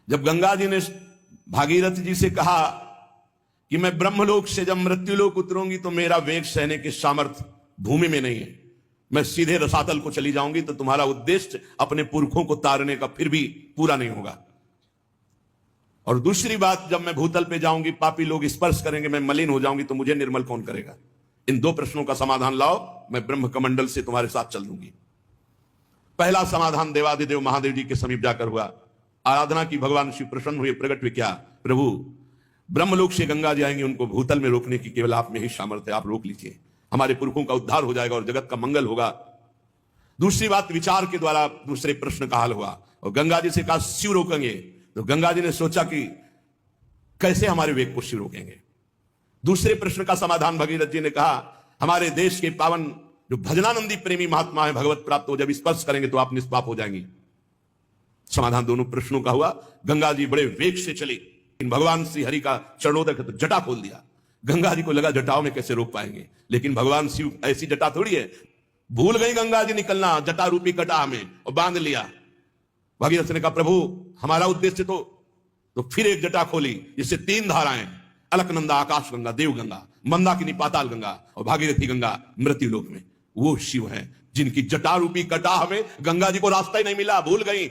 जब गंगा जी ने भागीरथ जी से कहा कि मैं ब्रह्मलोक से जब मृत्युलोक उतरूंगी तो मेरा वेग सहने की सामर्थ्य भूमि में नहीं है, मैं सीधे रसातल को चली जाऊंगी, तो तुम्हारा उद्देश्य अपने पुरखों को तारने का फिर भी पूरा नहीं होगा। और दूसरी बात, जब मैं भूतल पे जाऊंगी पापी लोग स्पर्श करेंगे, मैं मलिन हो जाऊंगी, तो मुझे निर्मल कौन करेगा? इन दो प्रश्नों का समाधान लाओ, मैं ब्रह्म कमंडल से तुम्हारे साथ चल दूंगी। पहला समाधान देवादिदेव महादेव जी के समीप जाकर हुआ। आराधना की, भगवान शिव प्रसन्न हुए, प्रकट हुए। क्या? प्रभु, ब्रह्मलोक से गंगा जी आएंगे, उनको भूतल में रोकने की केवल आप में ही सामर्थ्य है, आप रोक लीजिए, हमारे पुरखों का उद्धार हो जाएगा और जगत का मंगल होगा। दूसरी बात, विचार के द्वारा दूसरे प्रश्न का हल हुआ। और गंगा जी से कहा शिव रोकेंगे, तो गंगा जी ने सोचा कि कैसे हमारे वेग को शिव रोकेंगे। दूसरे प्रश्न का समाधान भगीरथ जी ने कहा, हमारे देश के पावन जो भजनानंदी प्रेमी महात्मा है, भगवत प्राप्त हो, जब स्पर्श करेंगे तो आप निष्पाप हो जाएंगे। समाधान दोनों प्रश्नों का हुआ। गंगा जी बड़े वेग से चली, लेकिन भगवान श्री हरि का चरणोदक तो जटा खोल दिया। गंगा जी को लगा जटाओं में कैसे रोक पाएंगे, लेकिन भगवान शिव ऐसी जटा थोड़ी है। भूल गई गंगा जी निकलना जटा रूपी कटा में, और बांध लिया। भगीरथ ने कहा, प्रभु हमारा उद्देश्य तो फिर एक जटा खोली, जिससे तीन धाराएं, अलकनंदा आकाश गंगा, देव गंगा, मंदाकिनी पाताल गंगा, और भागीरथी गंगा मृत्युलोक में। वो शिव हैं जिनकी जटा रूपी कटा हमें, गंगा जी को रास्ता ही नहीं मिला, भूल गई।